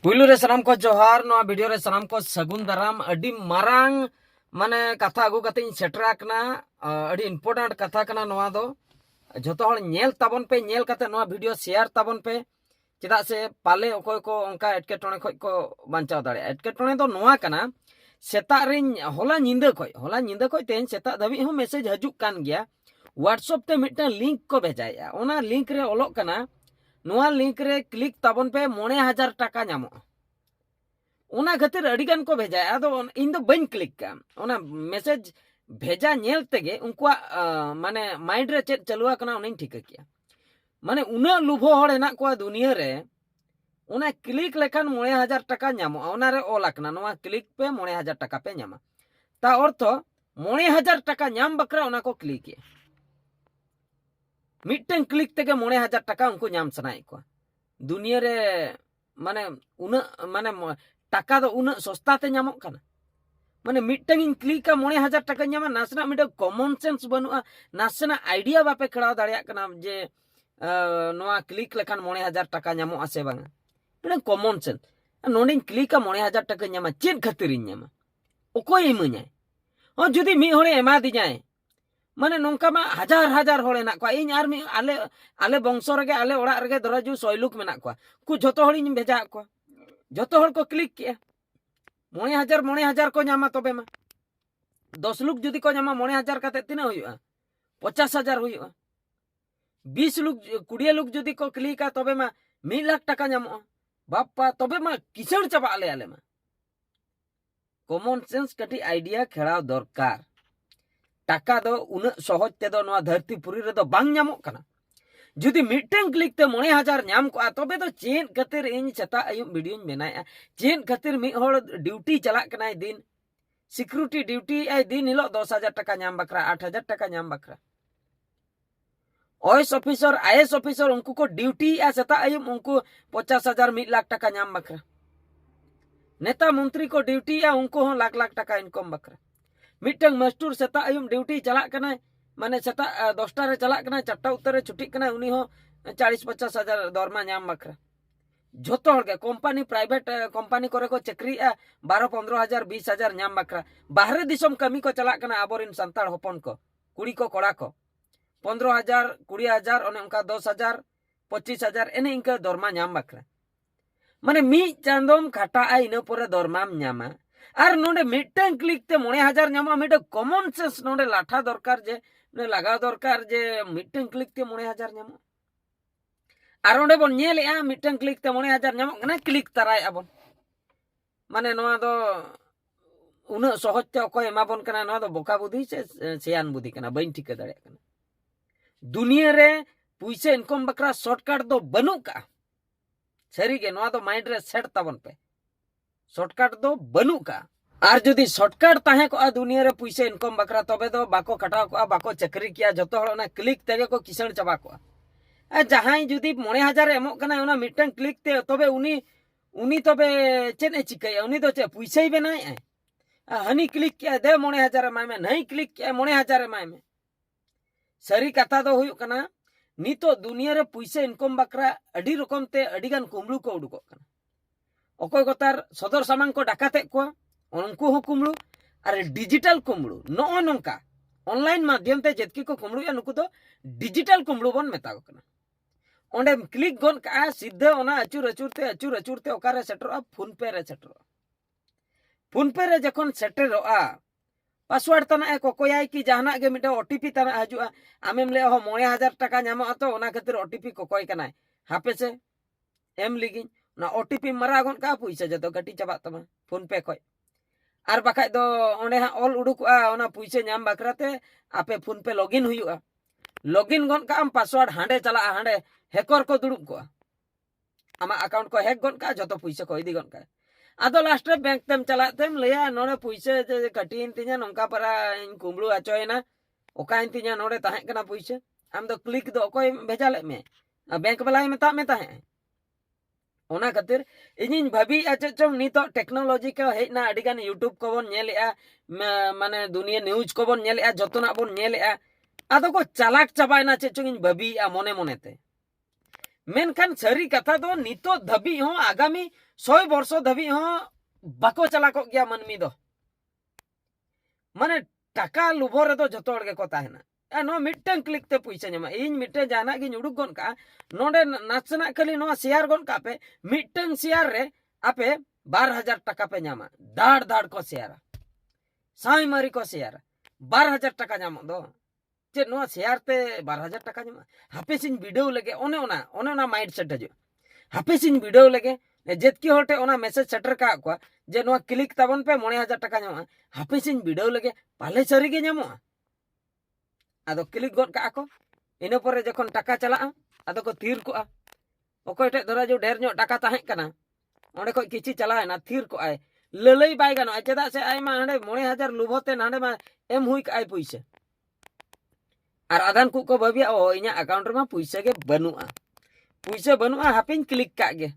पुलू रे सलाम को जोहार नो वीडियो रे सलाम को सगुन दाराम अडी मारांग माने कथा अगु कते सेटरा कना अडी इम्पोर्टेंट कथा कना नोआ दो जतो हर नेल ताबन पे नेल कते नोआ वीडियो शेयर ताबन पे चेदा से पाले ओकोय को ओंका एटकेटोणे खय को बांचाव दाड़े एटकेटोणे दो नोआ कना सेता रिन होला निंदा खय तेन सेता धबी हो मैसेज हजुक कान गया व्हाट्सएप ते मिटा लिंक को भेजाया ओना लिंक रे ओलोक कना नोआ लिंक रे क्लिक ताबन पे 9000 टाका नामो ओना खातिर अडिगान को भेजा आदो इन दो बन क्लिक का ओना मैसेज भेजा नेल तेगे उनकुआ माने माइंड रे चेक चलुआ कना उनी ठीक किया माने उना लुभो हड़ हेना को दुनिया रे ओना क्लिक लेखान 9000 टाका नामो ओना रे ओला कना नोआ क्लिक पे 9000 टाका पे नामा ता अर्थ 9000 टाका नाम बकरा ओना को क्लिक किया मिट्टन क्लिक तेगे 9000 टाका उनको नाम सनाई को दुनिया रे माने उना माने टाका दो उना सस्ता ते नामक कना माने मिट्टन इन क्लिक का 9000 टाका नामा नासना मिड कॉमन सेंस बनुआ नासना आइडिया बापे खड़ाव दाड़िया कना जे नोआ क्लिक लेखान 9000 टाका नामो आसे बांगा मिड कॉमन सेंस नोंडे क्लिक का 9000 टाका नामा चेन खातिर नामा ओकोय इमኛय हो जुदी मी होड़े एमा दिजाय माने नोंका मा हजार हजार होड़े ना को इन आर मी आले आले बंशो रगे आले ओड़ा रगे दराजू सोयलुक मेना को कु जतो होड़ी भेजा को जतो होड़ को क्लिक किया 9000 को नामा तबे मा 10 लुक जुदी को नामा 9000 काते तिना हुआ 50000 हुआ 20 लुक 20 लुक जुदी को क्लिका तबे मा 1 लाख टाका नामो बापा तबे मा किसण चबा आले मा कॉमन सेंस कटी आइडिया खेड़ा दरकार टाका दो उन सहज ते दो नवा धरती पुरी रे दो बांग नामो कना जुदी मिटन क्लिक ते 9000 नाम को तबे तो चेन खातिर इन चता आयु वीडियो बनाया चेन खातिर मी होड़ ड्यूटी चला कनाय दिन सिक्योरिटी ड्यूटी आई दिन हिलो 10000 टाका नाम बकरा 8000 टाका नाम बकरा ओएस ऑफिसर आईएएस ऑफिसर उनको को ड्यूटी आ चता आयु उनको 50000 1 लाख टाका नाम बकरा नेता मंत्री को ड्यूटी आ उनको हो लाख लाख टाका इनकम बकरा मिटन मजदूर सेता आयुम ड्यूटी चला कना माने सेता 10टा रे चला कना 4टा उत्तर रे छुट्टी कना उनी हो 40-50 हजार दरमा नाम बकरा जोतो हर के कंपनी प्राइवेट कंपनी करे को चक्री 12-15 हजार 20 हजार नाम बकरा बाहर दिसम कमी को चला कना आबोरिन संताल होपन को कुड़ी को कोड़ा को 15000 20000 ओने उनका 10000 25000 एने इनका दरमा नाम बकरा माने मी चांदोम खाटा आई न पुरे दरमाम नामा आर नोडे मिटन क्लिक ते 9000 नामा मिट कॉमन सेंस नोडे लाठा दरकार जे ने लगा दरकार जे मिटन क्लिक ते 9000 नामा आर ओंडे बोन नेले मिटन क्लिक ते 9000 नामा ना क्लिक तराय आबन माने नोआ दो उन सहज ते ओको एमा बोन कना नोआ दो बोका बुद्धि से सियान बुद्धि कना बइन ठीक दाड़े कना दुनिया रे पैसे इनकम बकरा शॉर्टकट दो बनु का सरी के नोआ दो माइंड रे सेट ताबन पे शॉर्टकट दो बनु का आर जुदी शॉर्टकट ताहे को दुनिया रे पैसे इनकम बकरा तबे दो बाको कटाव को बाको चक्री किया जतो हड़ ना क्लिक तेगे को किसण चबा को आ जहां जुदी 9000 एमो कना उना मिटन क्लिक ते तबे उनी तबे चेने चिकय उनी दो चे पैसे बनाए हनी क्लिक किया दे 9000 माय में नहीं क्लिक किया 9000 माय में सरी कथा दो हुयु कना नितो दुनिया रे पैसे इनकम बकरा अडी रकम ते अडीगान कुमलू को उडुको कना ओकोय गोतार सदर सामान को डाकाते को उनको हो कुमलू अरे डिजिटल कुमलू नो नंका ऑनलाइन माध्यम ते जेतकी को कुमलू या नुकु दो डिजिटल कुमलू बन मेता कना ओंडे क्लिक गन का सीधे ओना अचूर ते ओकारे सेटरो फोन पे रे जखन सेटरो पासवर्ड तना एक कोकोयाय की जहाना गे मिटा ओटीपी तना हजुआ आमेम ले हो 9000 टाका नामो तो ओना खातिर ओटीपी कोकोय कना हापे से एम लिगी ना ओटीपी मरा गन का पैसा जतो गटी चबा तमा फोन पे खय आर बाखाय दो ओंडे हा ऑल उडुकुआ ओना पैसे नाम बकराते आपे फोन पे लॉगिन हुयुआ लॉगिन गन का आम पासवर्ड हांडे चला हांडे हैकर को दुडुब को आमा अकाउंट को हैक गन का जतो पैसा को इदी गन का आदो लास्ट रे बैंक तेम चला तेम लेया नोडे पैसे कटिन तिना नंका परा इन कुमलू आचोयना ओकाइन तिना नोडे ताहे कना पैसे आम दो क्लिक दो कोई भेजा ले में बैंक वाला में ताहे ओना खातिर इनिन भाबी आचम नितो टेक्नोलॉजी को हेना अडिगान यूट्यूब को बोन नेलेआ माने दुनिया न्यूज को बोन नेलेआ जतोना बोन नेलेआ आदो को चालाक चाबायना चेचुंग भाबी मने मनेते मेनखान सरी कथा दो नितो धबी हो आगामी 100 बर्षो धाबी हो बाको चला को गया मनमी दो माने टाका लुभो रे दो जतो हड़ के को ताहेना नो मिटन क्लिक ते पैसा ᱧᱟᱢᱟ ᱤᱧ मिटन जाना गिन उडुक गन का नोडे नाचना खाली नो शेयर गन का पे मिटन शेयर रे आपे 12,000 टाका पे ᱧᱟᱢᱟ दाड़ दाड़ को शेयर साई मारी को शेयर 12,000 टाका ᱧᱟᱢ दो चे नो शेयर ते 12,000 टाका ᱧᱟᱢᱟ हापे सिन वीडियो लगे ओने माइंड सेट हजो हापे सिन वीडियो लगे जेतकी होटे ओना मैसेज सेटर का को जे नो क्लिक ताबन पे 9,000 टाका ᱧᱟᱢᱟ हापे सिन वीडियो लगे पाले सरी गे ᱧᱟᱢᱚᱜᱼᱟ आदो क्लिक गन का को इनो परे जखन टाका चला आदो को थीर को ओकोय टे धरा जो ढेर नो टाका ताहे कना ओंडे को किछि चला ना थीर को आय ललई बाय गानो चेदा से आय मा हंडे 9,000 लुभोते नांडे मा एम हुई आय पैसे आर आदान को भाबिया ओ इना अकाउंट रे मा पैसे गे बनुआ हापिन क्लिक का गे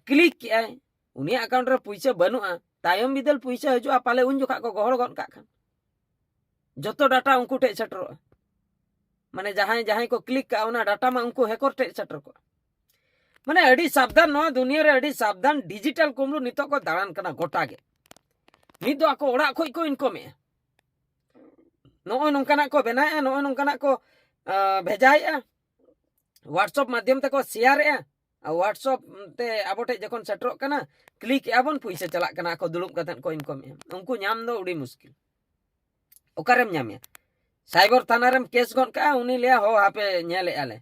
क्लिक के आय उनी अकाउंट रे पैसे बनुआ तायम बिदल पैसे हजुआ पाले उन जोखा को गहड़ गन का खान जतो डाटा उनको टे सेटर माने जहां को क्लिक का ओना डाटा मा उनको हैकर टे सेटर को माने अड़ी सावधान नो दुनिया रे अड़ी सावधान डिजिटल कुमरू नितो को दाड़ान कना गोटा गे नित दो आको ओड़ा खोई को इनकम ए नो नंकाना को बनाए नो नंकाना को भेजाए व्हाट्सएप माध्यम ते को शेयर ए व्हाट्सएप ते आबोटे जखन सेटर कना क्लिक आबन पैसा चला कना को दुलुम कतन को इनकम ए उनको नाम दो उडी मुश्किल ओकारेम ᱧᱟᱢᱮ साइबर थाना रेम केस गन का उनी ले हो हापे नेले आले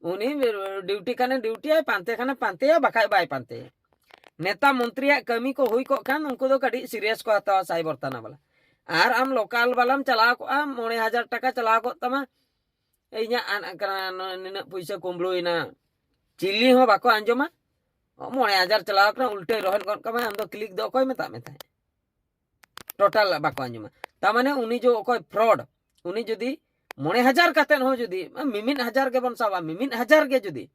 उनी ड्यूटी खाने ड्यूटी आय पांते खाने पांते बाखाय बाय पांते नेता मंत्री कमी को हुई को खान उनको दो कड़ी सीरियस को हतावा साइबर थाना वाला आर आम लोकल वालाम चला को 9,000 टाका चला को तमा इना आन कना निना पैसा कुंबलुइना चिल्ली हो बाको आंजोमा 9,000 चला को उल्टे रहन गन का हम दो क्लिक दो कोई मेता मेता टोटल बाको आंजोमा तामाने उनी जो कोई फ्रॉड उनी जदी 9,000 कातेन हो जदी मिमिन हजार के बन सावा मिमिन हजार के जदी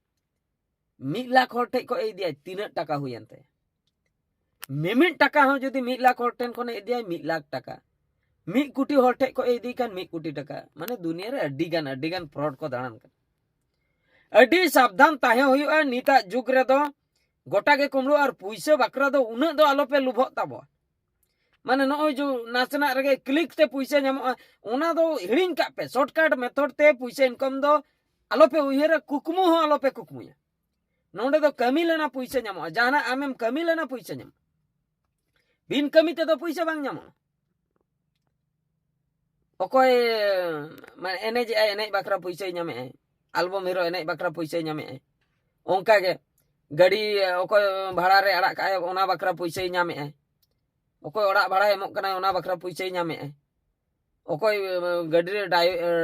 1 लाख होर ठे को ए दिया 3 टाका हुयनते मिमिन टाका हो जदी 1 लाख होर टेन कोने ए दिया 1 लाख टाका 1 कोटी होर ठे को ए दी कान 1 कोटी टाका माने दुनिया रे अड्डी गान फ्रॉड को दाणन का अड्डी सावधान ताहे होयुआ नीता जुग रे दो गोटा के कुमड़ो और पैसे बकरा दो उना दो आलो पे लुभो ताबो माने नो जो नाचना रे क्लिक ते पैसा ᱧᱟᱢᱚᱜᱼᱟ ओना दो हिड़िन का पे शॉर्टकट मेथड ते पैसा इनकम दो आलो पे उयहर कुकमु हो आलो पे कुकमुया नोंडे दो कमी लेना पैसा ᱧᱟᱢᱚᱜᱼᱟ जाना आमेम कमी लेना पैसा ᱧᱟᱢ बिन कमी ते दो पैसा बांग ᱧᱟᱢᱚᱜᱼᱟ ओकोय माने एने बकरा पैसा ᱧᱟᱢᱮ एल्बम हीरो एने बकरा पैसा ᱧᱟᱢᱮ ओंका गे गाड़ी ओकोय भाड़ा रे अड़ा का ओना बकरा पैसा ᱧᱟᱢᱮ ओकोय ओड़ा भाड़ा एमोक कना ओना बकरा पैसा ᱧᱟᱢᱮ ओकोय गाड़ी रे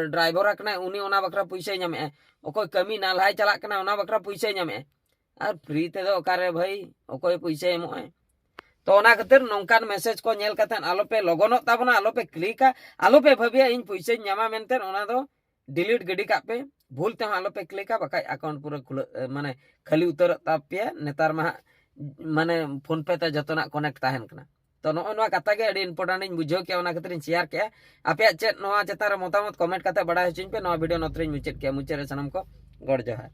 ड्राइवर कना उनी ओना बकरा पैसा ᱧᱟᱢᱮ ओकोय कमी नालहाय चला कना ओना बकरा पैसा ᱧᱟᱢᱮ और फ्री ते दो ओकारे भाई ओकोय पैसा एमोय तो ओना खातिर नोंकान मैसेज को नेल कतन आलो पे लगोनो ताबना आलो पे क्लिका आलो पे भाबिया इन पैसा ᱧᱟᱢᱟ मेनते ओना दो डिलीट गडी का पे भूल ते आलो पे क्लिका बकाय अकाउंट पूरा खुल माने खाली उतर तापिया नेतार मा माने फोन पे ते जतोना कनेक्ट ताहेन कना तो नो कथा के अड़ी इम्पोर्टेंट इन बुझो के ओना खातिर शेयर के आपे चेत नोआ चेतार मतामत कमेंट कते बड़ा हचिन पे नोआ वीडियो नतरिन मुचेत के मुचेरे सनम को गड जोहार।